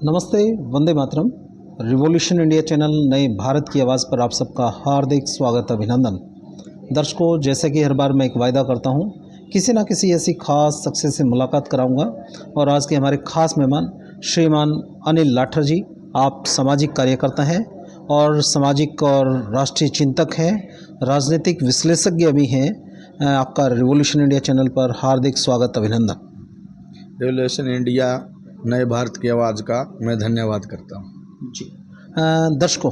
नमस्ते, Vande Mataram. Revolution India channel नए भारत की आवाज़ पर आप सबका हार्दिक स्वागत, अभिनंदन। दर्शकों, जैसे कि हर बार मैं एक वायदा करता हूं, किसी ना किसी ऐसी खास शख्सियत से मुलाकात कराऊंगा और आज के हमारे खास मेहमान श्रीमान अनिल लाठर जी, आप सामाजिक कार्यकर्ता हैं और सामाजिक और राष्ट्रीय चिंतक हैं, राजनीतिक विश्लेषज्ञ भी हैं। आपका रिवॉल्यूशन इंडिया चैनल पर हार्दिक स्वागत, अभिनंदन। रिवॉल्यूशन इंडिया नए भारत की आवाज़ का मैं धन्यवाद करता हूँ जी। दर्शकों,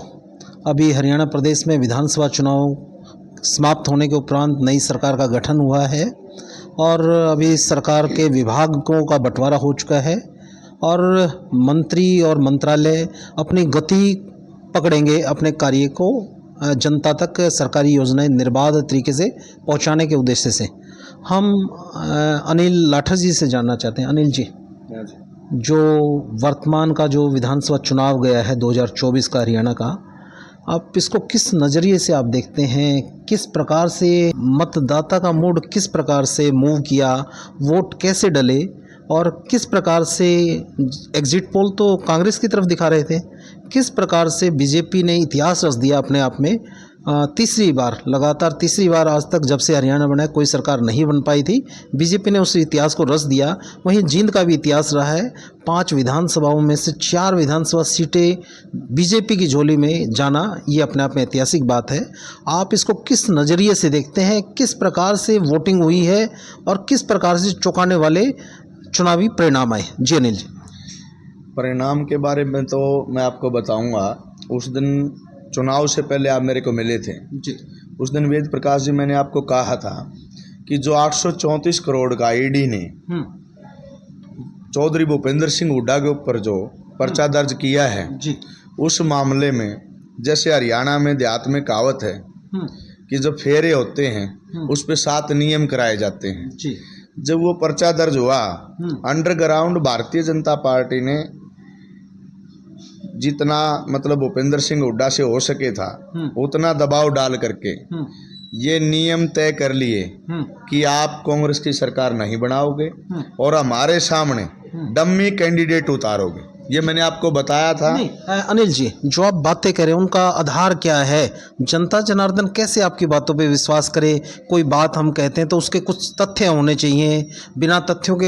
अभी हरियाणा प्रदेश में विधानसभा चुनाव समाप्त होने के उपरांत नई सरकार का गठन हुआ है और अभी सरकार के विभागों का बंटवारा हो चुका है और मंत्री और मंत्रालय अपनी गति पकड़ेंगे अपने कार्य को जनता तक सरकारी योजनाएं निर्बाध तरीके से पहुंचाने के उद्देश्य से। हम अनिल लाठर जी से जानना चाहते हैं। अनिल जी, जो वर्तमान का जो विधानसभा चुनाव गया है 2024 का हरियाणा का, आप इसको किस नज़रिए से आप देखते हैं? किस प्रकार से मतदाता का मूड किस प्रकार से मूव किया, वोट कैसे डले और किस प्रकार से एग्जिट पोल तो कांग्रेस की तरफ दिखा रहे थे, किस प्रकार से बीजेपी ने इतिहास रच दिया अपने आप में। लगातार तीसरी बार आज तक जब से हरियाणा बना है कोई सरकार नहीं बन पाई थी, बीजेपी ने उस इतिहास को रच दिया। वहीं जींद का भी इतिहास रहा है, 5 विधानसभाओं में से 4 विधानसभा सीटें बीजेपी की झोली में जाना, ये अपने आप में ऐतिहासिक बात है। आप इसको किस नज़रिए से देखते हैं? किस प्रकार से वोटिंग हुई है और किस प्रकार से चौंकाने वाले चुनावी परिणाम आए? जी अनिल जी। परिणाम के बारे में तो मैं आपको बताऊंगा। उस दिन चुनाव से पहले आप मेरे को मिले थे जी। उस दिन वेद प्रकाश जी, मैंने आपको कहा था कि जो 834 करोड़ का ईडी ने चौधरी भूपेंद्र सिंह हुड्डा के ऊपर जो पर्चा दर्ज किया है जी, उस मामले में, जैसे हरियाणा में देहात में कहावत है कि जब फेरे होते हैं उस पे 7 नियम कराए जाते हैं जी। जब वो पर्चा दर्ज हुआ, अंडरग्राउंड भारतीय जनता पार्टी ने जितना मतलब भूपेंद्र सिंह हुड्डा से हो सके था उतना दबाव डाल करके ये नियम तय कर लिए कि आप कांग्रेस की सरकार नहीं बनाओगे और हमारे सामने डम्मी कैंडिडेट उतारोगे। ये मैंने आपको बताया था। नहीं, अनिल जी, जो आप बातें करें उनका आधार क्या है? जनता जनार्दन कैसे आपकी बातों पे विश्वास करे? कोई बात हम कहते हैं तो उसके कुछ तथ्य होने चाहिए, बिना तथ्यों के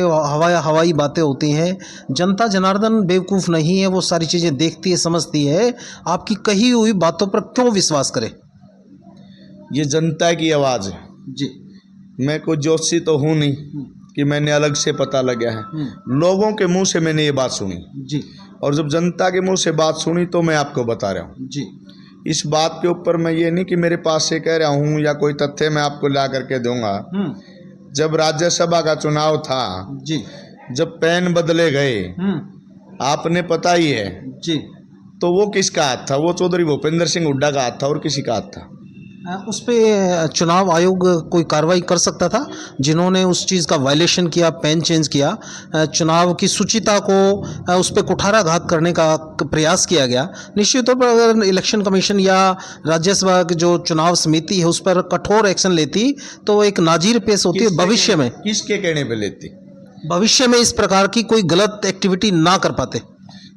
हवाई बातें होती हैं। जनता जनार्दन बेवकूफ़ नहीं है, वो सारी चीज़ें देखती है, समझती है। आपकी कही हुई बातों पर क्यों विश्वास करे? ये जनता की आवाज़ है जी। मैं कोई जोशी तो हूँ नहीं कि मैंने अलग से पता लगा है, लोगों के मुंह से मैंने ये बात सुनी जी। और जब जनता के मुंह से बात सुनी तो मैं आपको बता रहा हूँ जी। इस बात के ऊपर। मैं ये नहीं कि मेरे पास से कह रहा हूँ या कोई तथ्य मैं आपको ला करके दूंगा। जब राज्यसभा का चुनाव था जी, जब पेन बदले गए, आपने पता ही है जी, तो वो किसका हाथ था? वो चौधरी भूपेंद्र सिंह हुड्डा का हाथ था और किसी का हाथ था? उस पे चुनाव आयोग कोई कार्रवाई कर सकता था जिन्होंने उस चीज़ का वायलेशन किया, पेन चेंज किया, चुनाव की शुचिता को उस पर कुठाराघात करने का प्रयास किया गया। निश्चित तौर पर अगर इलेक्शन कमीशन या राज्यसभा की जो चुनाव समिति है उस पर कठोर एक्शन लेती तो एक नाजीर पेश होती है। भविष्य में किसके कहने पे लेती? भविष्य में इस प्रकार की कोई गलत एक्टिविटी ना कर पाते।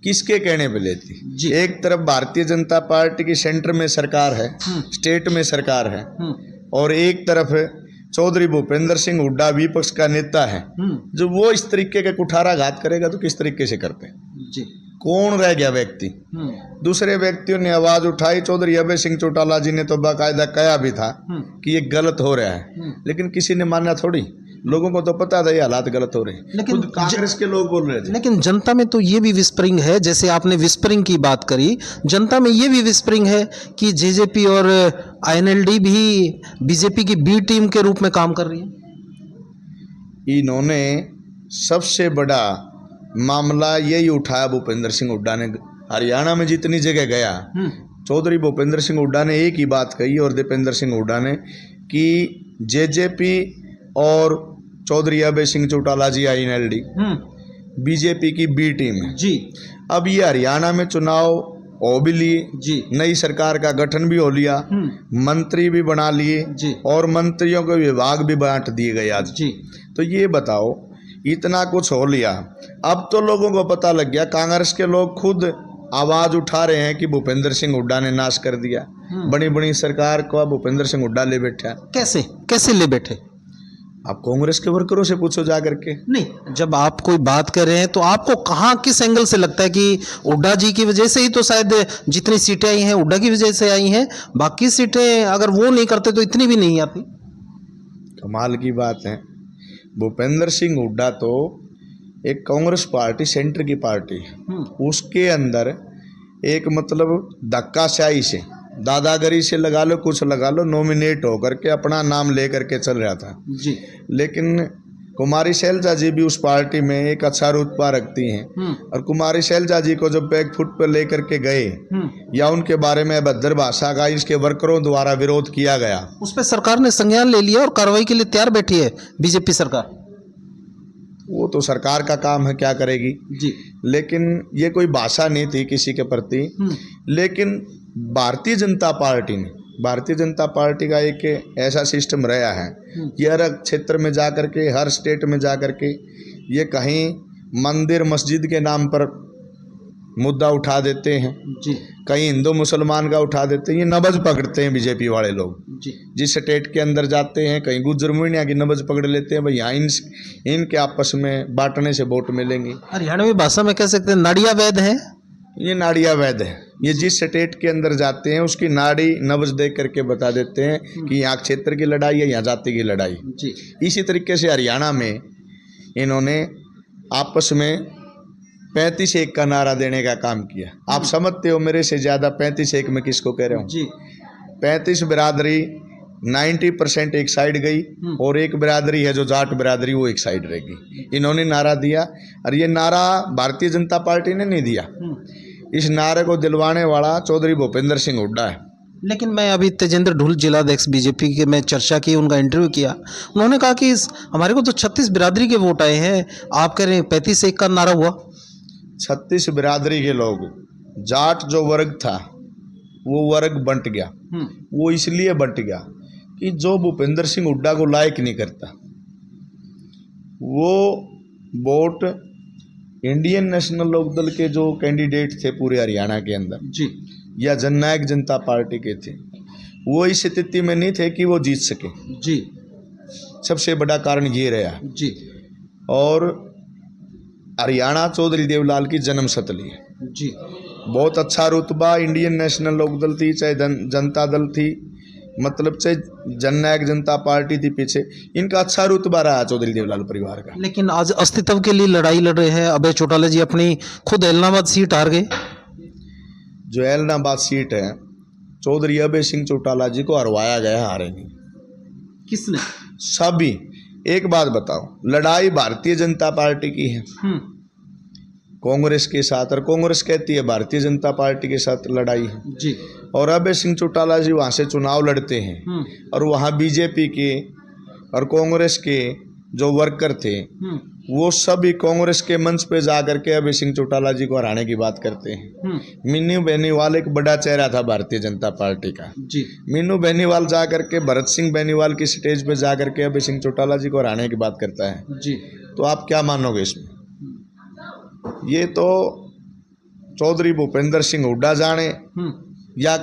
किसके कहने पे लेती? जी। एक तरफ भारतीय जनता पार्टी की सेंटर में सरकार है, स्टेट में सरकार है, और एक तरफ चौधरी भूपेंद्र सिंह हुड्डा विपक्ष का नेता है। जो वो इस तरीके का कुठाराघात करेगा तो किस तरीके से करते? जी। कौन रह गया व्यक्ति? दूसरे व्यक्तियों ने आवाज उठाई। चौधरी अभय सिंह चौटाला जी ने तो बाकायदा कहा भी था कि ये गलत हो रहा है, लेकिन किसी ने माना थोड़ी। लोगों को तो पता था ये हालात गलत हो रहे हैं, लेकिन कांग्रेस के लोग बोल रहे थे। लेकिन जनता में तो ये भी विस्परिंग है, जैसे आपने विस्परिंग की बात करी, जनता में ये भी विस्परिंग है कि जेजेपी और आईएनएलडी भी बीजेपी की बी टीम के रूप में काम कर रही है। इन्होंने सबसे बड़ा मामला यही उठाया भूपेंद्र सिंह हुड्डा ने। हरियाणा में जितनी जगह गया, चौधरी भूपेंद्र सिंह हुड्डा ने एक ही बात कही और दीपेंद्र सिंह हुड्डा ने कि जेजेपी और चौधरी अभय सिंह चौटाला जी आईएनएलडी बीजेपी की बी टीम है जी। अब ये हरियाणा में चुनाव हो भी लिए जी, नई सरकार का गठन भी हो लिया, मंत्री भी बना लिए जी, और मंत्रियों के विभाग भी बांट दिए गए आज जी। तो ये बताओ इतना कुछ हो लिया। अब तो लोगों को पता लग गया, कांग्रेस के लोग खुद आवाज उठा रहे हैं कि भूपेंद्र सिंह हुड्डा ने नाश कर दिया। बड़ी बड़ी सरकार को भूपेंद्र सिंह हुड्डा ले बैठा। कैसे कैसे ले बैठे? आप कांग्रेस के वर्करों से पूछो जा करके। नहीं, जब आप कोई बात कर रहे हैं तो आपको कहाँ किस एंगल से लगता है कि हुड्डा जी की वजह से ही तो शायद जितनी सीटें आई हैं हुड्डा की वजह से आई हैं, बाकी सीटें अगर वो नहीं करते तो इतनी भी नहीं आती? कमाल की बात है, भूपेंद्र सिंह हुड्डा तो एक कांग्रेस पार्टी, सेंटर की पार्टी, उसके अंदर एक मतलब धक्काशाही से, दादागिरी से लगा लो, कुछ लगा लो, नॉमिनेट होकर के अपना नाम ले करके चल रहा था जी। लेकिन कुमारी शैलजा जी भी उस पार्टी में एक अच्छा रुतबा रखती हैं और कुमारी शैलजा जी को जब बैक फुट पर लेकर के गए या उनके बारे में अभद्र भाषा का इसके वर्करों द्वारा विरोध किया गया, उस पर सरकार ने संज्ञान ले लिया और कार्रवाई के लिए तैयार बैठी है बीजेपी सरकार। वो तो सरकार का काम है, क्या करेगी जी। लेकिन ये कोई भाषा नहीं थी किसी के प्रति। लेकिन भारतीय जनता पार्टी का एक ऐसा सिस्टम रहा है, ये हर क्षेत्र में जा कर के, हर स्टेट में जा कर के ये कहीं मंदिर मस्जिद के नाम पर मुद्दा उठा देते हैं जी, कहीं हिंदू मुसलमान का उठा देते हैं। ये नब्ज पकड़ते हैं बीजेपी वाले लोग जी। जिस स्टेट के अंदर जाते हैं, कहीं गुज्जर मुनिया की नब्ज पकड़ लेते हैं, भाई यहाँ इनके आपस में बांटने से वोट मिलेंगे। हरियाणवी भाषा में कह सकते हैं नाड़िया वैद है। ये नाड़िया वैद है, ये जिस स्टेट के अंदर जाते हैं उसकी नाड़ी नब्ज देख करके बता देते हैं कि यहाँ क्षेत्र की लड़ाई है, यहाँ जाति की लड़ाई। जी। इसी तरीके से हरियाणा में इन्होंने आपस में 35-1 का नारा देने का काम किया। आप समझते हो मेरे से ज़्यादा 35-1 में किसको कह रहा हूँ जी। 35 बिरादरी 90% एक साइड गई और एक बिरादरी है जो जाट बिरादरी, वो एक साइड रहेगी। इन्होंने नारा दिया और ये नारा भारतीय जनता पार्टी ने नहीं दिया, इस नारे को दिलवाने वाला चौधरी भूपेंद्र सिंह हुड्डा है। लेकिन मैं अभी तेजेंद्र ढुल जिलाध्यक्ष बीजेपी के में चर्चा की, उनका इंटरव्यू किया, उन्होंने कहा कि हमारे को तो 36 बिरादरी के वोट आए हैं, आप कह रहे हैं 35-1 का नारा हुआ। 36 बिरादरी के लोग, जाट जो वर्ग था वो वर्ग बंट गया। वो इसलिए बंट गया कि जो भूपेंद्र सिंह हुड्डा को लायक नहीं करता वो वोट इंडियन नेशनल लोकदल के जो कैंडिडेट थे पूरे हरियाणा के अंदर जी, या जननायक जनता पार्टी के थे, वो इस स्थिति में नहीं थे कि वो जीत सके। जी। सबसे बड़ा कारण ये रहा। जी। और हरियाणा चौधरी देवलाल की जन्मस्थली है। जी। बहुत अच्छा रुतबा इंडियन नेशनल लोकदल थी, चाहे जनता दल थी, मतलब चाहे जननायक जनता पार्टी थी, पीछे इनका अच्छा रुतबा रहा चौधरी देवलाल परिवार का। लेकिन आज अस्तित्व के लिए लड़ाई लड़ रहे हैं। अभय चौटाला जी अपनी खुद एलनाबाद सीट हार गए। जो एलनाबाद सीट है, चौधरी अभय सिंह चौटाला जी को हरवाया गया, हारे नहीं। किसने? सभी। एक बात बताओ, लड़ाई भारतीय जनता पार्टी की है कांग्रेस के साथ, और कांग्रेस कहती है भारतीय जनता पार्टी के साथ लड़ाई है जी। और अभय सिंह चौटाला जी वहाँ से चुनाव लड़ते हैं और वहाँ बीजेपी के और कांग्रेस के जो वर्कर थे वो सभी कांग्रेस के मंच पे जा करके अभय सिंह चौटाला जी को हराने की बात करते हैं। मीनू बेनीवाल एक बड़ा चेहरा था भारतीय जनता पार्टी का जी। मीनू बेनीवाल जा करके भरत सिंह बेनीवाल की स्टेज पे जा करके अभय सिंह चौटाला जी को हराने की बात करता है जी। तो आप क्या मानोगे इसमें? ये तो चौधरी भूपेंद्र सिंह हुड्डा जाने या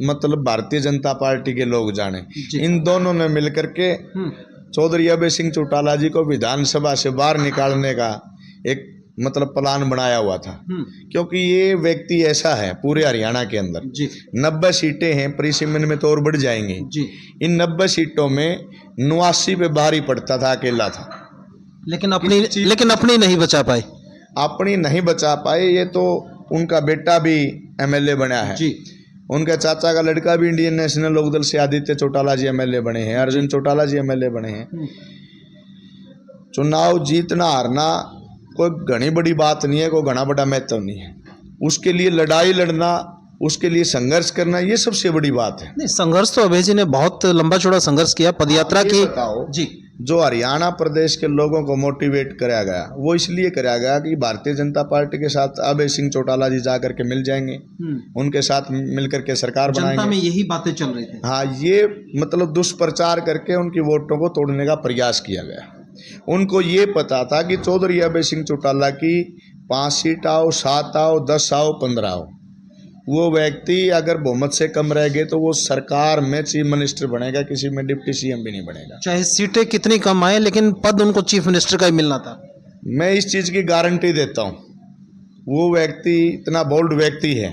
मतलब भारतीय जनता पार्टी के लोग जाने, इन दोनों ने मिलकर के चौधरी अभय सिंह चौटाला जी को विधानसभा से बाहर निकालने का एक मतलब प्लान बनाया हुआ था। क्योंकि ये व्यक्ति ऐसा है पूरे हरियाणा के अंदर 90 सीटें हैं, परिसीमन में तो और बढ़ जाएंगी जी। इन 90 सीटों में 89 पे बाहर ही पड़ता था, अकेला था। लेकिन अपनी नहीं बचा पाए। अपनी नहीं बचा पाए। ये तो उनका बेटा भी एमएलए बना है जी। उनके चाचा का लड़का भी इंडियन नेशनल लोकदल से आदित्य चौटाला जी एमएलए बने हैं, अर्जुन चौटाला जी एमएलए बने हैं। चुनाव जीतना हारना कोई घनी बड़ी बात नहीं है, कोई घना बड़ा महत्व नहीं है। उसके लिए लड़ाई लड़ना, उसके लिए संघर्ष करना, ये सबसे बड़ी बात है। नहीं, संघर्ष तो अभय जी ने बहुत लंबा चौड़ा संघर्ष किया, पदयात्रा की। बताओ जी, जो हरियाणा प्रदेश के लोगों को मोटिवेट कराया गया वो इसलिए कराया गया कि भारतीय जनता पार्टी के साथ अभय सिंह चौटाला जी जा करके मिल जाएंगे, उनके साथ मिलकर के सरकार बनाएंगे। जनता में यही बातें चल रही थी। हाँ, ये मतलब दुष्प्रचार करके उनकी वोटों को तोड़ने का प्रयास किया गया। उनको ये पता था कि चौधरी अभय सिंह चौटाला की 5 सीट आओ, 7 आओ, 10 आओ, 15 आओ, वो व्यक्ति अगर बहुमत से कम रह गए तो वो सरकार में चीफ मिनिस्टर बनेगा, किसी में डिप्टी सीएम भी नहीं बनेगा। चाहे सीटें कितनी कम आए लेकिन पद उनको चीफ मिनिस्टर का ही मिलना था। मैं इस चीज़ की गारंटी देता हूँ, वो व्यक्ति इतना बोल्ड व्यक्ति है।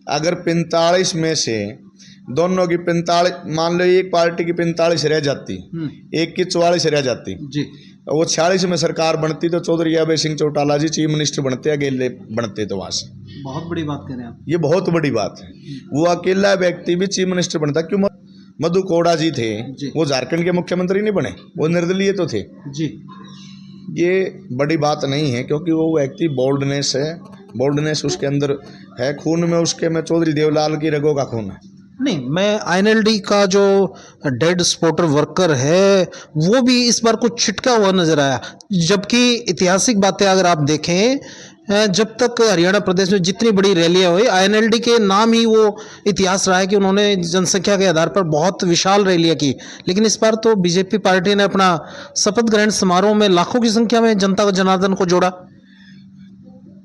अगर 45 में से दोनों की 45, मान लो एक पार्टी की 45 रह जाती, एक की 44 रह जाती जी, वो 46 में सरकार बनती तो चौधरी अभय सिंह चौटाला जी चीफ मिनिस्टर बनते, अकेले बनते तो वहाँ से। बहुत बड़ी बात कह रहे हैं आप। ये बहुत बड़ी बात है, वो अकेला व्यक्ति भी चीफ मिनिस्टर बनता। क्यों? मधु कोड़ा जी थे, वो झारखंड के मुख्यमंत्री नहीं बने, वो निर्दलीय तो थे जी। ये बड़ी बात नहीं है, क्योंकि वो व्यक्ति बोल्डनेस है, बोल्डनेस उसके अंदर है, खून में उसके में चौधरी देवलाल की रगों का खून है। नहीं, मैं आईएनएलडी का जो डेड स्पॉटर वर्कर है वो भी इस बार कुछ छिटका हुआ नजर आया, जबकि ऐतिहासिक बातें अगर आप देखें, जब तक हरियाणा प्रदेश में जितनी बड़ी रैलियां हुई, आईएनएलडी के नाम ही वो इतिहास रहा है कि उन्होंने जनसंख्या के आधार पर बहुत विशाल रैलियां की। लेकिन इस बार तो बीजेपी पार्टी ने अपना शपथ ग्रहण समारोह में लाखों की संख्या में जनता जनार्दन को जोड़ा।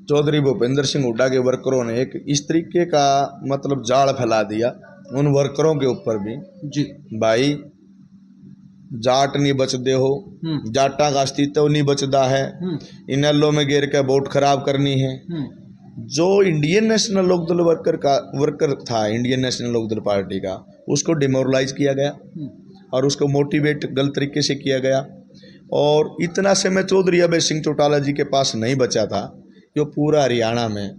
चौधरी भूपेंद्र सिंह हुड्डा के वर्करों ने एक इस तरीके का मतलब जाल फैला दिया उन वर्करों के ऊपर भी जी, भाई जाट नहीं बचते हो, जाटा का अस्तित्व नहीं बचता है, इनेलो में गिर के वोट खराब करनी है। जो इंडियन नेशनल लोकदल वर्कर था, इंडियन नेशनल लोकदल पार्टी का, उसको डिमोरलाइज किया गया और उसको मोटिवेट गलत तरीके से किया गया। और इतना समय चौधरी अभय सिंह चौटाला जी के पास नहीं बचा था जो पूरा हरियाणा में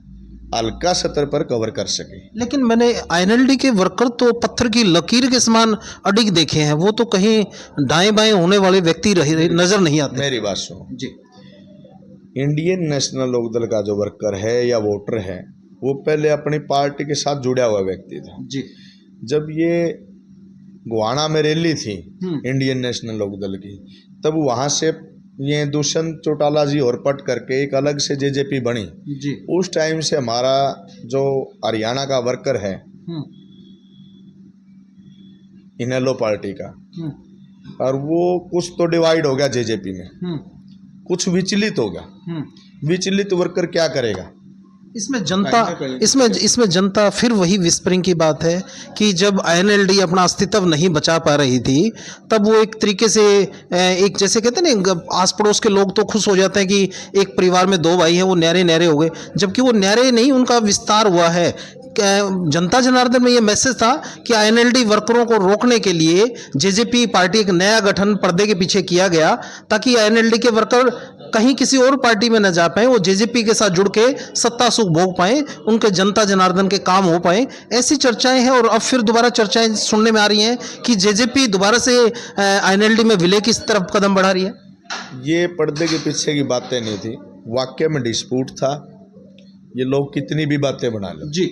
हल्का सतर पर कवर कर सके। लेकिन मैंने आईएनएलडी के वर्कर तो पत्थर की लकीर के समान अडिग देखे हैं, वो तो कहीं दाएं बाएं होने वाले व्यक्ति नजर नहीं आते। मेरी बात सुनो जी, इंडियन नेशनल लोकदल का जो वर्कर है या वोटर है, वो पहले अपनी पार्टी के साथ जुड़ा हुआ व्यक्ति था जी। जब ये गुवाना में रैली थी इंडियन नेशनल लोकदल की, तब वहां से ये दुष्यंत चौटाला जी और पट करके एक अलग से जेजेपी बनी जी। उस टाइम से हमारा जो हरियाणा का वर्कर है इनेलो पार्टी का, और वो कुछ तो डिवाइड हो गया जेजेपी में, कुछ विचलित हो गया। विचलित वर्कर क्या करेगा? इसमें जनता फिर वही विस्परिंग की बात है कि जब आईएनएलडी अपना अस्तित्व नहीं बचा पा रही थी, तब वो एक तरीके से एक जैसे कहते हैं ना, आस पड़ोस के लोग तो खुश हो जाते हैं कि एक परिवार में 2 भाई हैं, वो न्यारे न्यारे हो गए, जबकि वो न्यारे नहीं, उनका विस्तार हुआ है। जनता जनार्दन में ये मैसेज था कि आईएनएलडी वर्करों को रोकने के लिए जेजेपी पार्टी एक नया गठन पर्दे के पीछे किया गया, ताकि आईएनएलडी के वर्कर कहीं किसी और पार्टी में न जा पाए, वो जेजेपी के साथ जुड़ के सत्ता सुख भोग पाए, उनके जनता जनार्दन के काम हो पाए। ऐसी चर्चाएं हैं और अब फिर दोबारा चर्चाएं सुनने में आ रही हैं कि जेजेपी दोबारा से आईएनएलडी में विलय की तरफ कदम बढ़ा रही है। ये पर्दे के पीछे की बातें नहीं थी, वाकई में डिस्प्यूट था। ये लोग कितनी भी बातें बना लें जी,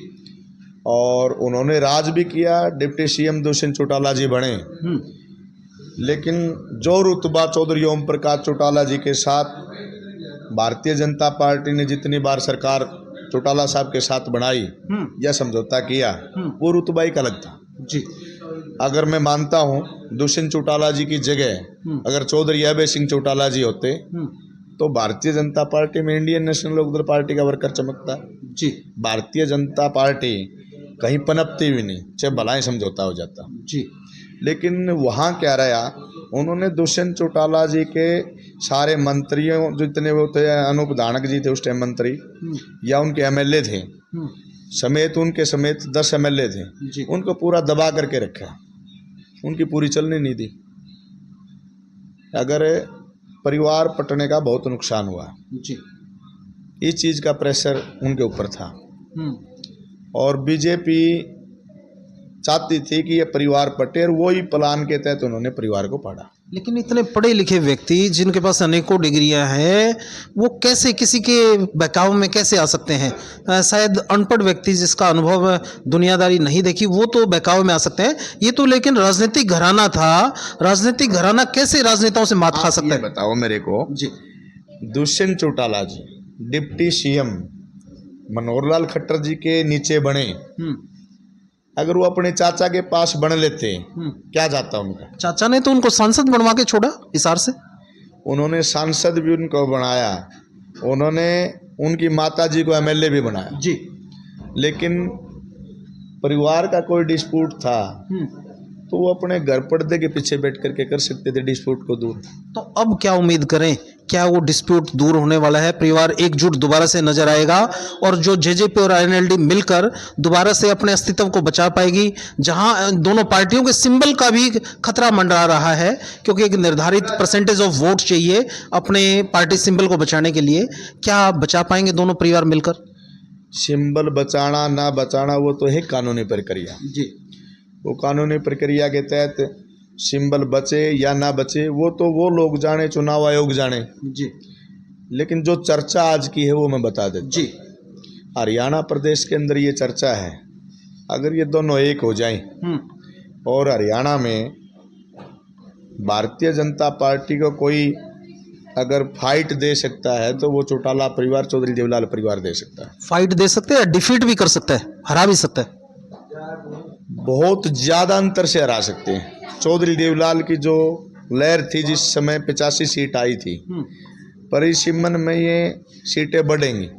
और उन्होंने राज भी किया, डिप्टी सीएम दुष्यंत चौटाला जी बने, लेकिन जो रुतबा चौधरी ओम प्रकाश चौटाला जी के साथ भारतीय जनता पार्टी ने जितनी बार सरकार चौटाला साहब के साथ बनाई या समझौता किया, वो रुतबा एक अलग था जी। अगर मैं मानता हूँ दुष्यंत चौटाला जी की जगह अगर चौधरी अभय सिंह चौटाला जी होते तो भारतीय जनता पार्टी में इंडियन नेशनल लोकदल पार्टी का वर्कर चमकता जी। भारतीय जनता पार्टी कहीं पनपती भी नहीं, चाहे भलाई समझौता हो जाता जी। लेकिन वहाँ क्या रहा, उन्होंने दुष्यंत चौटाला जी के सारे मंत्रियों जितने वो थे, अनूप धानक जी थे उस टाइम मंत्री, या उनके एमएलए थे समेत, उनके समेत 10 एमएलए थे, उनको पूरा दबा करके रखा, उनकी पूरी चलने नहीं दी। अगर परिवार पटने का बहुत नुकसान हुआ जी। इस चीज़ का प्रेशर उनके ऊपर था और बीजेपी चाहती थी कि ये परिवार पटे, और वही प्लान के तहत उन्होंने परिवार को पाड़ा। लेकिन इतने पढ़े लिखे व्यक्ति जिनके पास अनेकों डिग्रियां हैं, वो कैसे किसी के बहकाव में कैसे आ सकते हैं? शायद अनपढ़ व्यक्ति जिसका अनुभव दुनियादारी नहीं देखी, वो तो बहकाव में आ सकते हैं। ये तो लेकिन राजनीतिक घराना था, राजनीतिक घराना कैसे राजनेताओं से मात खा सकता है? बताओ मेरे को जी। दुष्यंत चौटाला जी डिप्टी सीएम मनोहर लाल खट्टर जी के नीचे बने, अगर वो अपने चाचा के पास बन लेते क्या जाता उनका? चाचा ने तो उनको सांसद बनवा के छोड़ा हिसार से। उन्होंने सांसद भी उनको बनाया, उन्होंने उनकी माताजी को एमएलए भी बनाया जी। लेकिन परिवार का कोई डिस्प्यूट था तो वो अपने घर पर्दे के पीछे बैठ करके कर सकते थे डिस्प्यूट को दूर। तो अब क्या उम्मीद करें, क्या वो डिस्प्यूट दूर होने वाला है, परिवार एकजुट दोबारा से नजर आएगा और जो जेजेपी और आईएनएलडी मिलकर दोबारा से अपने अस्तित्व को बचा पाएगी, जहां दोनों पार्टियों के सिंबल का भी खतरा मंडरा रहा है क्योंकि एक निर्धारित परसेंटेज ऑफ वोट चाहिए अपने पार्टी सिंबल को बचाने के लिए, क्या आप बचा पाएंगे दोनों परिवार मिलकर? सिंबल बचाना ना बचाना वो तो है कानूनी प्रक्रिया जी। वो कानूनी प्रक्रिया के तहत सिंबल बचे या ना बचे वो तो वो लोग जाने, चुनाव आयोग जाने जी। लेकिन जो चर्चा आज की है वो मैं बता देता जी। हरियाणा प्रदेश के अंदर ये चर्चा है, अगर ये दोनों एक हो जाएं और हरियाणा में भारतीय जनता पार्टी को कोई अगर फाइट दे सकता है तो वो चौटाला परिवार, चौधरी देवलाल परिवार दे सकता है। फाइट दे सकते हैं, डिफीट भी कर सकता है, हरा भी सकता है, बहुत ज़्यादा अंतर से हरा सकते हैं। चौधरी देवलाल की जो लहर थी जिस समय 85 सीट आई थी, परिसीमन में ये सीटें बढ़ेंगी।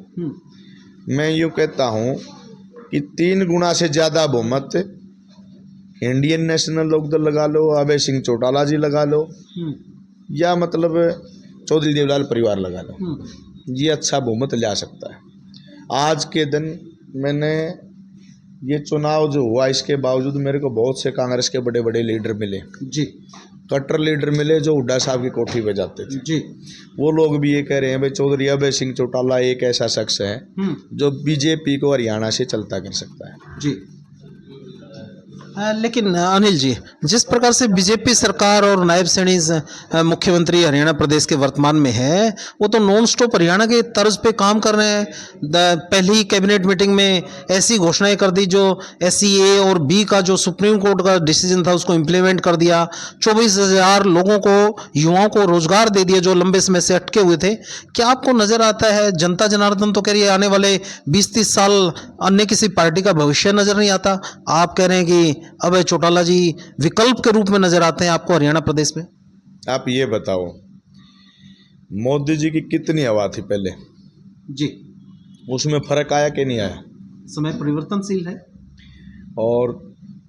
मैं यूँ कहता हूँ कि 3 गुना से ज़्यादा बहुमत इंडियन नेशनल लोकदल लगा लो, अभय सिंह चौटाला जी लगा लो या मतलब चौधरी देवलाल परिवार लगा लो, ये अच्छा बहुमत ला सकता है। आज के दिन मैंने ये चुनाव जो हुआ इसके बावजूद मेरे को बहुत से कांग्रेस के बड़े बड़े लीडर मिले जी, कट्टर लीडर मिले जो हुड्डा साहब की कोठी पे जाते थे जी। वो लोग भी ये कह रहे हैं भाई चौधरी अभय सिंह चौटाला एक ऐसा शख्स है जो बीजेपी को हरियाणा से चलता कर सकता है। जी। लेकिन अनिल जी, जिस प्रकार से बीजेपी सरकार और नायब सैनीज मुख्यमंत्री हरियाणा प्रदेश के वर्तमान में है, वो तो नॉन स्टॉप हरियाणा के तर्ज पे काम कर रहे हैं। पहली कैबिनेट मीटिंग में ऐसी घोषणाएं कर दी जो SCA और B का जो सुप्रीम कोर्ट का डिसीजन था उसको इम्प्लीमेंट कर दिया। 24,000 लोगों को, युवाओं को रोजगार दे दिया जो लंबे समय से अटके हुए थे। क्या आपको नजर आता है, जनता जनार्दन तो कह रही है आने वाले 20-30 साल अन्य किसी पार्टी का भविष्य नजर नहीं आता, आप कह रहे हैं कि अभय चौटाला जी विकल्प के रूप में नजर आते हैं आपको हरियाणा प्रदेश में? आप ये बताओ मोदी जी की कितनी हवा थी पहले, जी, उसमें फर्क आया कि नहीं आया? समय परिवर्तनशील है। और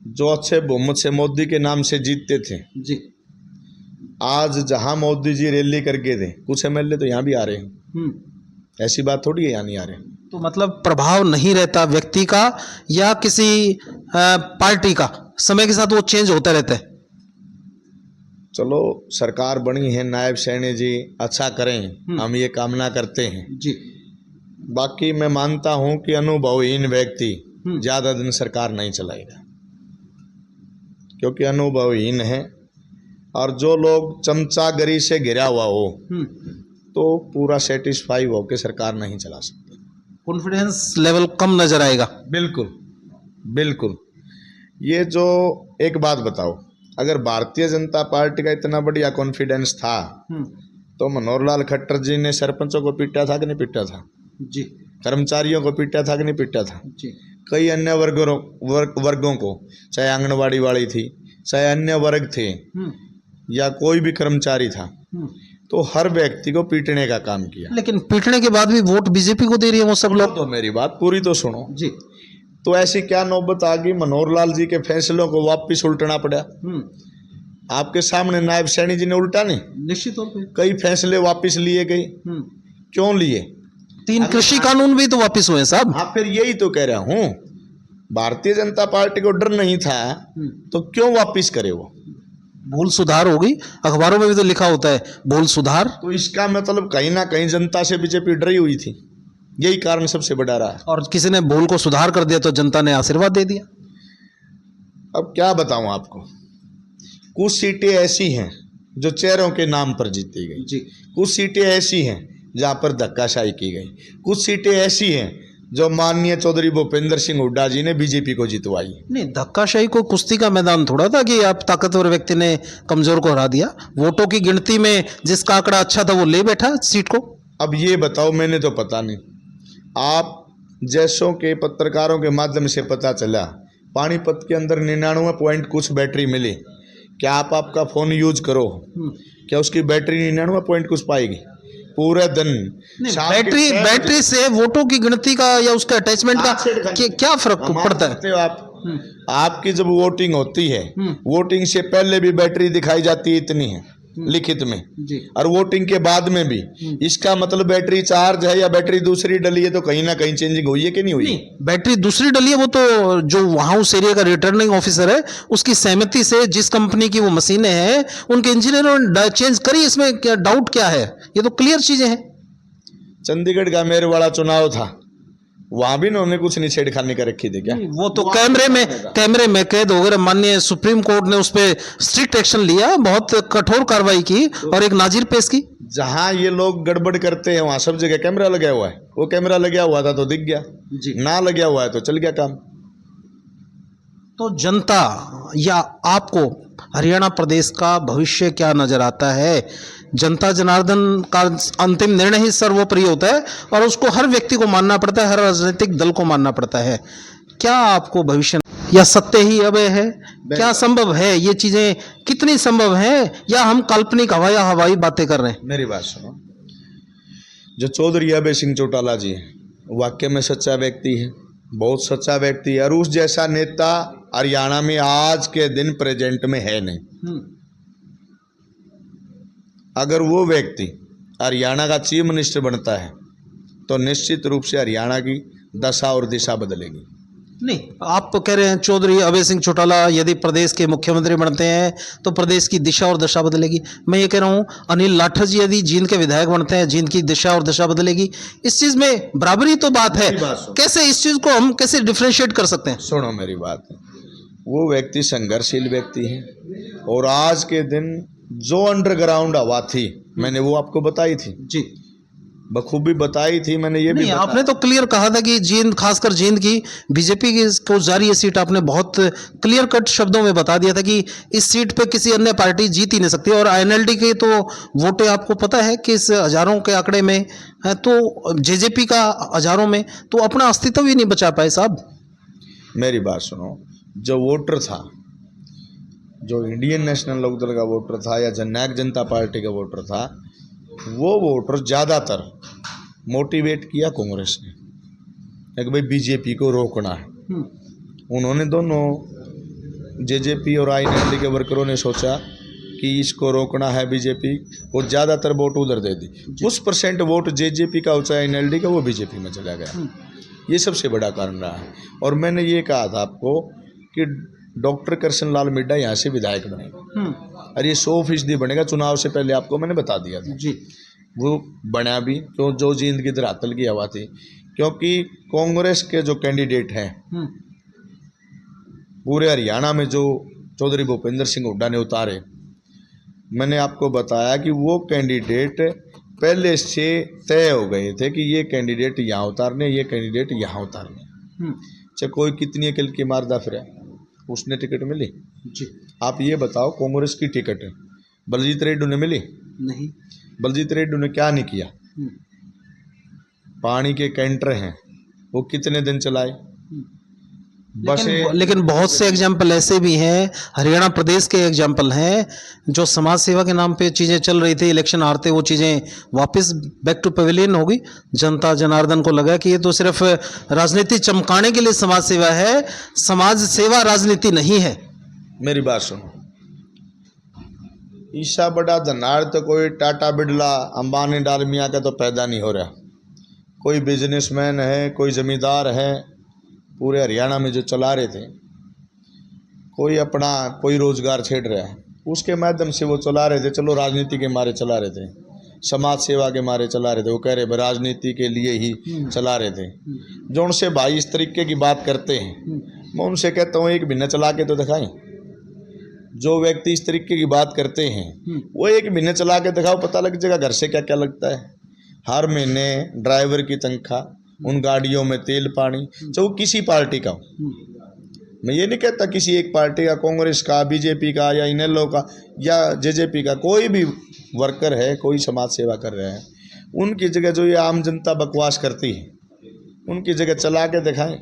जो अच्छे बहुमत से मोदी के नाम से जीतते थे, जी, आज जहां मोदी जी रैली करके थे कुछ MLA तो यहाँ भी आ रहे हैं। ऐसी बात थोड़ी है यहाँ नहीं आ रहे। तो मतलब प्रभाव नहीं रहता व्यक्ति का या किसी पार्टी का, समय के साथ वो चेंज होता रहता है। चलो सरकार बनी है, नायब सैनी जी अच्छा करें, हम ये कामना करते हैं जी। बाकी मैं मानता हूं कि अनुभवहीन व्यक्ति ज्यादा दिन सरकार नहीं चलाएगा क्योंकि अनुभवहीन है और जो लोग चमचागिरी से घिरा हुआ हो तो पूरा सेटिस्फाई हो के सरकार नहीं चला सकता। कॉन्फिडेंस लेवल कम नजर आएगा। बिल्कुल बिल्कुल। ये जो एक बात बताओ, अगर भारतीय जनता पार्टी का इतना बढ़िया कॉन्फिडेंस था तो मनोहर लाल खट्टर जी ने सरपंचों को पीटा था कि नहीं पीटा था? जी। कर्मचारियों को पीटा था कि नहीं पीटा था? जी। कई अन्य वर्गों को, चाहे आंगनवाड़ी वाली थी, चाहे अन्य वर्ग थे या कोई भी कर्मचारी था, तो हर व्यक्ति को पीटने का काम किया। लेकिन पीटने के बाद भी वोट बीजेपी को दे रही है वो सब लोग। तो मेरी बात पूरी तो सुनो जी। तो ऐसी क्या नौबत आ गई मनोहर लाल जी के फैसलों को वापिस उल्टना पड़ा? आपके सामने नायब सैनी जी ने उल्टा नहीं, निश्चित तौर पे कई फैसले वापिस लिए गए। क्यों लिए? 3 कृषि कानून भी तो वापिस हुए साहब। हाँ, फिर यही तो कह रहा हूँ, भारतीय जनता पार्टी को डर नहीं था तो क्यों वापिस करे? वो भूल सुधार हो गई, अखबारों में भी तो लिखा होता है भूल सुधार। तो इसका मतलब कहीं ना कहीं जनता से बीजेपी डरी हुई थी, यही कारण सबसे बड़ा रहा। और किसी ने भूल को सुधार कर दिया तो जनता ने आशीर्वाद दे दिया। अब क्या बताऊं आपको, कुछ सीटें ऐसी हैं जो चेहरों के नाम पर जीती गई जी। कुछ सीटें ऐसी हैं जहां पर धक्काशाही की गई, कुछ सीटें ऐसी हैं जो माननीय चौधरी भूपेंद्र सिंह हुड्डा जी ने बीजेपी को जितवाई। नहीं, धक्काशाही को कुश्ती का मैदान थोड़ा था कि आप ताकतवर व्यक्ति ने कमजोर को हरा दिया। वोटों की गिनती में जिसका आंकड़ा अच्छा था वो ले बैठा सीट को। अब ये बताओ, मैंने तो पता नहीं, आप जैसों के पत्रकारों के माध्यम से पता चला पानीपत के अंदर 99 पॉइंट कुछ बैटरी मिली, क्या आप आपका फ़ोन यूज करो, क्या उसकी बैटरी 99 पॉइंट कुछ पाएगी पूरे दिन? शाम के बैटरी 6 बजे बैटरी से वोटों की गिनती का या उसका अटैचमेंट का क्या फर्क पड़ता है? सकते हो आप? आपकी जब वोटिंग होती है, वोटिंग से पहले भी बैटरी दिखाई जाती है इतनी है लिखित में, और वोटिंग के बाद में भी। इसका मतलब बैटरी चार्ज है या बैटरी दूसरी डली है, तो कहीं ना कहीं चेंजिंग हुई है कि नहीं हुई? बैटरी दूसरी डली है, वो तो जो वहां उस एरिया का रिटर्निंग ऑफिसर है उसकी सहमति से जिस कंपनी की वो मशीनें हैं उनके इंजीनियरों ने चेंज करी, इसमें क्या डाउट क्या है? ये तो क्लियर चीजें हैं। चंडीगढ़ का मेयर वाला चुनाव था, वहां भी उन्होंने कुछ नहीं छेड़खानी कर रखी थी क्या? वो तो कैमरे में कैद हो गए। माननीय सुप्रीम कोर्ट ने उस पर स्ट्रिक्ट एक्शन लिया, बहुत कठोर कार्रवाई की और एक नाजिर पेश की। जहां ये लोग गड़बड़ करते हैं वहां सब जगह कैमरा लगा हुआ है। वो कैमरा लगा हुआ था तो दिख गया, ना लगा हुआ है तो चल गया काम। तो जनता या आपको हरियाणा प्रदेश का भविष्य क्या नजर आता है? जनता जनार्दन का अंतिम निर्णय ही सर्वोपरि होता है और उसको हर व्यक्ति को मानना पड़ता है, हर राजनीतिक दल को मानना पड़ता है। क्या आपको भविष्य या सत्य ही अभय है? क्या संभव है? ये चीजें कितनी संभव है या हम काल्पनिक हवाई बातें कर रहे हैं? मेरी बात सुनो, जो चौधरी अभय सिंह चौटाला जी है वाकई में सच्चा व्यक्ति है, बहुत सच्चा व्यक्ति है, और उस जैसा नेता हरियाणा में आज के दिन प्रेजेंट में है नहीं। अगर वो व्यक्ति हरियाणा का चीफ मिनिस्टर बनता है तो निश्चित रूप से हरियाणा की दशा और दिशा बदलेगी। नहीं, आप तो कह रहे हैं चौधरी अभय सिंह चौटाला यदि प्रदेश के मुख्यमंत्री बनते हैं तो प्रदेश की दिशा और दशा बदलेगी। मैं ये कह रहा हूँ अनिल लाठर जी यदि जींद के विधायक बनते हैं, जींद की दिशा और दशा बदलेगी। इस चीज में बराबरी तो बात है, कैसे इस चीज को हम कैसे डिफरेंशिएट कर सकते हैं? सुनो मेरी बात, वो व्यक्ति संघर्षशील व्यक्ति है, और आज के दिन जो अंडरग्राउंड हवा थी मैंने वो आपको बताई थी जी, बखूबी बताई थी मैंने। ये भी आपने तो क्लियर कहा था कि जींद, खासकर जींद की बीजेपी की को जारी ये सीट, आपने बहुत क्लियर कट शब्दों में बता दिया था कि इस सीट पे किसी अन्य पार्टी जीत ही नहीं सकती। और आईएनएलडी के तो वोटें आपको पता है कि इस हजारों के आंकड़े में है, तो जेजेपी का हजारों में, तो अपना अस्तित्व ही नहीं बचा पाए साहब। मेरी बात सुनो, जो वोटर था, जो इंडियन नेशनल लोकदल का वोटर था या जननायक जनता पार्टी का वोटर था, वो वोटर ज़्यादातर मोटिवेट किया कांग्रेस ने कि भाई बीजेपी को रोकना है। उन्होंने दोनों जेजेपी और आईएनएलडी के वर्करों ने सोचा कि इसको रोकना है बीजेपी को, ज़्यादातर वोट उधर दे दी। कुछ परसेंट वोट जेजेपी का हो चाहे आईएनएलडी का, वो बीजेपी में चला गया। ये सबसे बड़ा कारण रहा है। और मैंने ये कहा था आपको कि डॉक्टर कृष्ण लाल मिड्डा यहाँ से विधायक बनेगा, और ये 100% बनेगा। चुनाव से पहले आपको मैंने बता दिया था जी, वो बना भी, तो जो जींद की धरातल की हवा थी, क्योंकि कांग्रेस के जो कैंडिडेट हैं पूरे हरियाणा में, जो चौधरी भूपेंद्र सिंह हुड्डा ने उतारे, मैंने आपको बताया कि वो कैंडिडेट पहले से तय हो गए थे कि ये कैंडिडेट यहाँ उतारने, ये कैंडिडेट यहाँ उतारने। चाहे कोई कितनी अकल की मारदा फिर उसने टिकट मिली जी। आप ये बताओ, कांग्रेस की टिकट बलजीत रेड्डी ने मिली नहीं। बलजीत रेड्डी ने क्या नहीं किया? पानी के कैंटर हैं वो कितने दिन चलाए? लेकिन बहुत से एग्जाम्पल ऐसे भी हैं, हरियाणा प्रदेश के एग्जाम्पल हैं, जो समाज सेवा के नाम पे चीज़ें चल रही थी, इलेक्शन हारते वो चीज़ें वापस बैक टू पवेलियन होगी। जनता जनार्दन को लगा कि ये तो सिर्फ राजनीति चमकाने के लिए समाज सेवा है, समाज सेवा राजनीति नहीं है। मेरी बात सुनो, ईसा बड़ा धनाड़ तो कोई टाटा बिरला अंबानी डालमिया का तो पैदा नहीं हो रहा। कोई बिजनेसमैन है, कोई जमींदार है पूरे हरियाणा में जो चला रहे थे, कोई अपना कोई रोजगार छेड़ रहा है, उसके माध्यम से वो चला रहे थे। चलो राजनीति के मारे चला रहे थे, समाज सेवा के मारे चला रहे थे, वो कह रहे राजनीति के लिए ही चला रहे थे। जो उनसे भाई इस तरीके की बात करते हैं, मैं उनसे कहता हूँ एक महीना चला के तो दिखाएं। जो व्यक्ति इस तरीके की बात करते हैं वो एक महीने चला के दिखाओ, पता लग जाएगा घर से क्या क्या लगता है। हर महीने ड्राइवर की तनख्वाह, उन गाड़ियों में तेल पानी, चाहे वो किसी पार्टी का हो। मैं ये नहीं कहता किसी एक पार्टी का, कांग्रेस का, बीजेपी का या इनेलो का या जेजेपी का, कोई भी वर्कर है, कोई समाज सेवा कर रहे हैं, उनकी जगह जो ये आम जनता बकवास करती है, उनकी जगह चला के दिखाएं।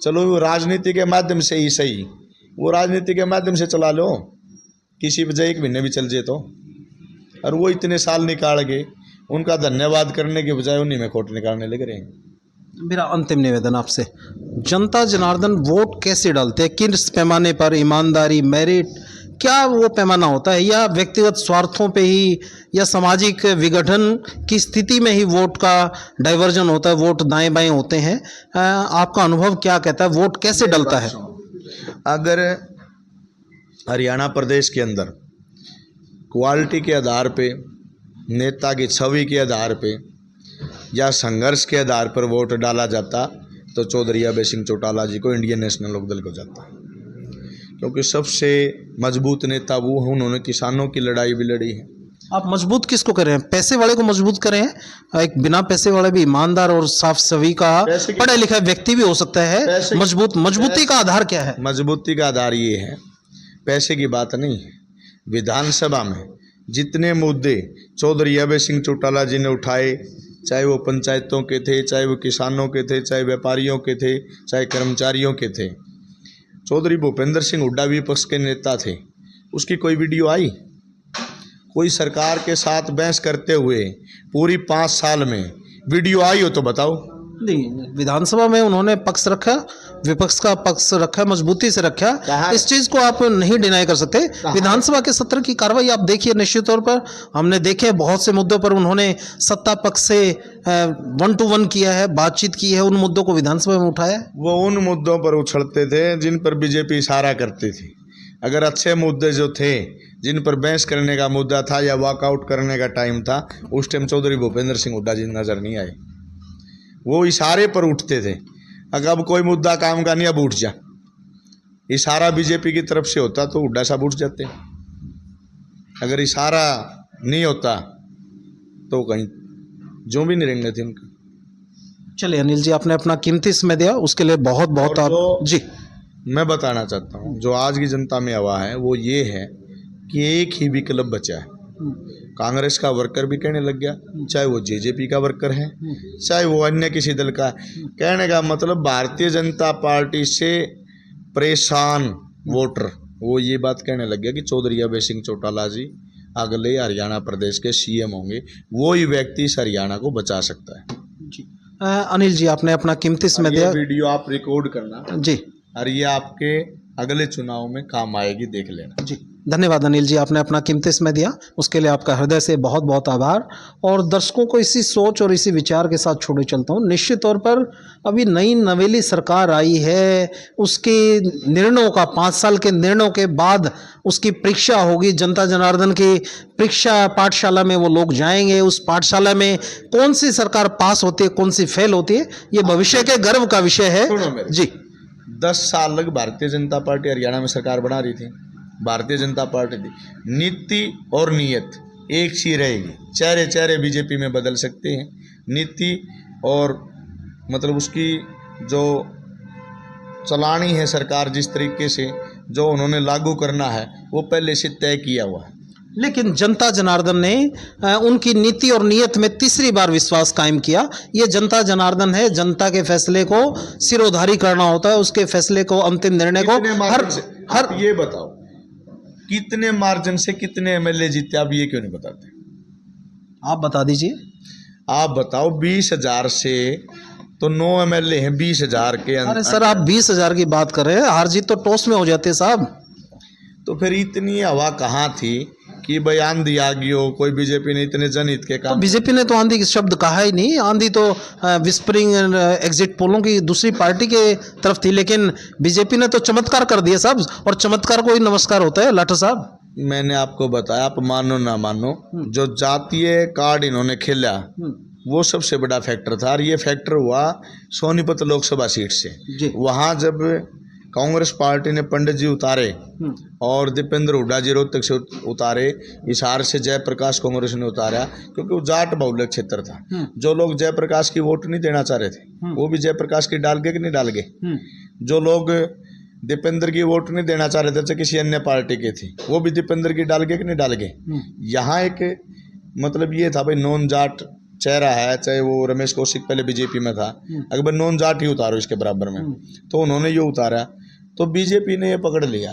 चलो वो राजनीति के माध्यम से ही सही, वो राजनीति के माध्यम से चला लो, किसी वजह एक महीने भी चल जाए तो, और वो इतने साल निकाल के उनका धन्यवाद करने के बजाय उन्हीं में खोट निकालने लग रहे हैं। मेरा अंतिम निवेदन आपसे, जनता जनार्दन वोट कैसे डालते हैं, किस पैमाने पर, ईमानदारी, मेरिट, क्या वो पैमाना होता है, या व्यक्तिगत स्वार्थों पे ही या सामाजिक विघटन की स्थिति में ही वोट का डाइवर्जन होता है, वोट दाएं बाएं होते हैं? आपका अनुभव क्या कहता है, वोट कैसे डलता है? अगर हरियाणा प्रदेश के अंदर क्वालिटी के आधार पे, नेता की छवि के आधार पे या संघर्ष के आधार पर वोट डाला जाता तो चौधरी अभय सिंह चौटाला जी को इंडियन नेशनल लोकदल को जाता, क्योंकि सबसे मजबूत नेता वो हैं, उन्होंने किसानों की लड़ाई भी लड़ी है। आप मजबूत किसको कर रहे हैं? पैसे वाले को मजबूत कर रहे हैं? एक बिना पैसे वाले भी ईमानदार और साफ सभी का पढ़ा लिखा व्यक्ति भी हो सकता है मजबूती का आधार क्या है? मजबूती का आधार ये है, पैसे की बात नहीं है। विधानसभा में जितने मुद्दे चौधरी अभय सिंह चौटाला जी ने उठाए, चाहे वो पंचायतों के थे, चाहे वो किसानों के थे, चाहे व्यापारियों के थे, चाहे कर्मचारियों के थे, चौधरी भूपेंद्र सिंह हुड्डा विपक्ष के नेता थे, उसकी कोई वीडियो आई? कोई सरकार के साथ बहस करते हुए पूरी 5 साल में वीडियो आई हो तो बताओ। नहीं, विधानसभा में उन्होंने पक्ष रखा, विपक्ष का पक्ष रखा, मजबूती से रखा, इस चीज को आप नहीं डिनाई कर सकते। विधानसभा के सत्र की कार्रवाई आप देखिए, निश्चित तौर पर हमने देखे बहुत से मुद्दों पर उन्होंने सत्ता पक्ष से 1 to 1 किया है, बातचीत की है, उन मुद्दों को विधानसभा में उठाया। वो उन मुद्दों पर उछलते थे जिन पर बीजेपी इशारा करती थी। अगर अच्छे मुद्दे जो थे, जिन पर बहस करने का मुद्दा था या वॉकआउट करने का टाइम था, उस टाइम चौधरी भूपेंद्र सिंह हुड्डा जी नजर नहीं आए। वो इशारे पर उठते थे। अगर अब कोई मुद्दा काम का नहीं, अब उठ जा, इशारा बीजेपी की तरफ से होता तो हुड्डा साहब उठ जाते। अगर इशारा नहीं होता तो कहीं जो भी नहीं रहेंगे थे उनका। चलिए अनिल जी, आपने अपना कीमती समय दिया, उसके लिए बहुत बहुत आप जी। मैं बताना चाहता हूँ, जो आज की जनता में हवा है वो ये है कि एक ही विकल्प बचा है। कांग्रेस का वर्कर भी कहने लग गया, चाहे वो जेजेपी का वर्कर है, चाहे वो अन्य किसी दल का। कहने का मतलब भारतीय जनता पार्टी से परेशान वोटर वो ये बात कहने लग गया कि चौधरी अभय सिंह चौटाला जी अगले हरियाणा प्रदेश के सीएम होंगे, वो ही व्यक्ति इस हरियाणा को बचा सकता है। जी अनिल जी, आपने अपना कीमती समय दिया। वीडियो आप रिकॉर्ड करना जी, और ये आपके अगले चुनाव में काम आएगी, देख लेना। जी धन्यवाद अनिल जी, आपने अपना कीमती समय दिया, उसके लिए आपका हृदय से बहुत बहुत आभार। और दर्शकों को इसी सोच और इसी विचार के साथ छोड़े चलता हूँ। निश्चित तौर पर अभी नई नवेली सरकार आई है, उसके निर्णयों का 5 साल के निर्णयों के बाद उसकी परीक्षा होगी। जनता जनार्दन की परीक्षा पाठशाला में वो लोग जाएंगे, उस पाठशाला में कौन सी सरकार पास होती है, कौन सी फेल होती है, ये भविष्य के गर्व का विषय है। जी, 10 साल लग भारतीय जनता पार्टी हरियाणा में सरकार बना रही थी। भारतीय जनता पार्टी थी, नीति और नीयत एक सी रहेगी। चेहरे चेहरे बीजेपी में बदल सकते हैं, नीति और मतलब उसकी जो चलानी है सरकार, जिस तरीके से जो उन्होंने लागू करना है वो पहले से तय किया हुआ है। लेकिन जनता जनार्दन ने उनकी नीति और नीयत में तीसरी बार विश्वास कायम किया। ये जनता जनार्दन है, जनता के फैसले को सिरोधारी करना होता है, उसके फैसले को, अंतिम निर्णय को हर ये बताओ कितने मार्जिन से कितने एमएलए जीते, आप ये क्यों नहीं बताते? आप बता दीजिए। आप बताओ, 20,000 से तो 9 एमएलए हैं 20,000 के अंदर। अरे सर, आप 20,000 की बात कर रहे हैं, हार जीत तो टॉस में हो जाती है साहब। तो फिर इतनी हवा कहाँ थी कि भाई आंधी आ गई हो? कोई बीजेपी ने इतने जनहित के काम, तो बीजेपी ने तो आंधी शब्द कहा ही नहीं। आंधी तो विस्परिंग एग्जिट पोलों की दूसरी पार्टी के तरफ थी, लेकिन बीजेपी ने तो चमत्कार कर दिया साहब, और चमत्कार को ही नमस्कार होता है लाठा साहब। मैंने आपको बताया, आप मानो ना मानो, जो जातीय कार्ड इन्होंने खेला वो सबसे बड़ा फैक्टर था। और ये फैक्टर हुआ सोनीपत लोकसभा सीट से। वहाँ जब कांग्रेस पार्टी ने पंडित जी उतारे और दीपेंद्र हुड्डा जी रोहतक से उतारे, हिसार से जयप्रकाश कांग्रेस ने उतारा, क्योंकि वो जाट बहुल्य क्षेत्र था। जो लोग जयप्रकाश की वोट नहीं देना चाह रहे थे वो भी जयप्रकाश की डाल गए कि नहीं डाल गए। जो लोग दीपेंद्र की वोट नहीं देना चाह रहे थे, चाहे किसी अन्य पार्टी के थी, वो भी दीपेंद्र की डाल गए कि नहीं डाल गए। यहाँ एक मतलब ये था भाई, नॉन जाट चेहरा है, चाहे वो रमेश कौशिक पहले बीजेपी में था, अगर नॉन जाट ही उतारो इसके बराबर में, तो उन्होंने ये उतारा। तो बीजेपी ने ये पकड़ लिया,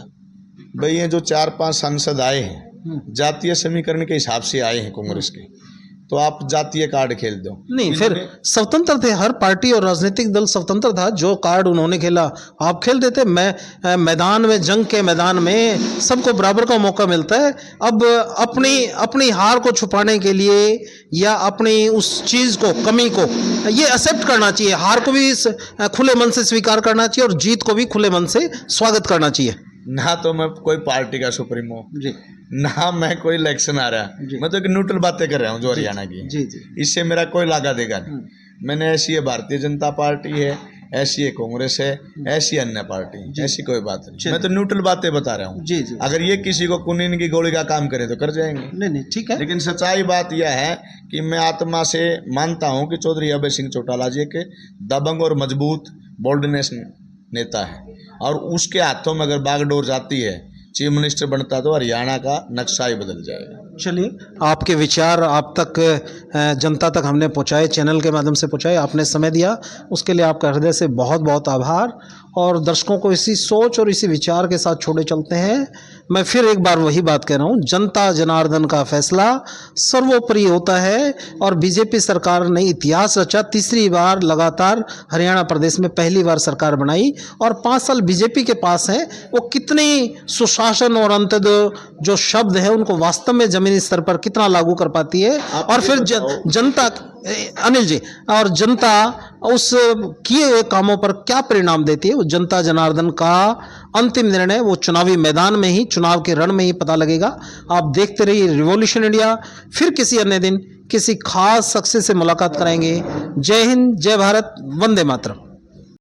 भाई ये जो 4-5 सांसद आए हैं जातीय समीकरण के हिसाब से आए हैं कांग्रेस के, तो आप जातीय कार्ड खेल दो। नहीं, फिर स्वतंत्र थे, हर पार्टी और राजनीतिक दल स्वतंत्र था। जो कार्ड उन्होंने खेला आप खेल देते। मैं मैदान में, जंग के मैदान में सबको बराबर का मौका मिलता है। अब अपनी हार को छुपाने के लिए या अपनी उस चीज़ को, कमी को ये एक्सेप्ट करना चाहिए। हार को भी खुले मन से स्वीकार करना चाहिए और जीत को भी खुले मन से स्वागत करना चाहिए। ना तो मैं कोई पार्टी का सुप्रीमो जी, ना मैं कोई इलेक्शन आ रहा, मैं तो एक न्यूट्रल बातें कर रहा हूँ जो हरियाणा की। जी जी, इससे मेरा कोई लागा देगा नहीं। मैंने ऐसी है भारतीय जनता पार्टी है, ऐसी है कांग्रेस है, ऐसी अन्य पार्टी, ऐसी कोई बात नहीं। मैं तो न्यूट्रल बातें बता रहा हूँ। जी जी, अगर ये किसी को कुनीन की गोली का काम करे तो कर जाएंगे। नहीं ठीक है। लेकिन सच्चाई बात यह है कि मैं आत्मा से मानता हूँ कि चौधरी अभय सिंह चौटाला जी के दबंग और मजबूत बोल्डनेस नेता है, और उसके हाथों में अगर बागडोर जाती है, चीफ मिनिस्टर बनता, तो हरियाणा का नक्शा ही बदल जाएगा। चलिए, आपके विचार आप तक, जनता तक हमने पहुंचाए, चैनल के माध्यम से पहुंचाए। आपने समय दिया, उसके लिए आपका हृदय से बहुत बहुत आभार। और दर्शकों को इसी सोच और इसी विचार के साथ छोड़े चलते हैं। मैं फिर एक बार वही बात कह रहा हूँ, जनता जनार्दन का फैसला सर्वोपरि होता है। और बीजेपी सरकार ने इतिहास रचा, तीसरी बार लगातार हरियाणा प्रदेश में पहली बार सरकार बनाई, और 5 साल बीजेपी के पास है। वो कितनी सुशासन और अंत्योदय जो शब्द है उनको वास्तव में जमीनी स्तर पर कितना लागू कर पाती है, और फिर जनता, अनिल जी, और जनता उस किए हुए कामों पर क्या परिणाम देती है, वो जनता जनार्दन का अंतिम निर्णय वो चुनावी मैदान में ही, चुनाव के रण में ही पता लगेगा। आप देखते रहिए रिवॉल्यूशन इंडिया। फिर किसी अन्य दिन किसी खास शख्स से मुलाकात करेंगे। जय हिंद, जय भारत, वंदे मातरम।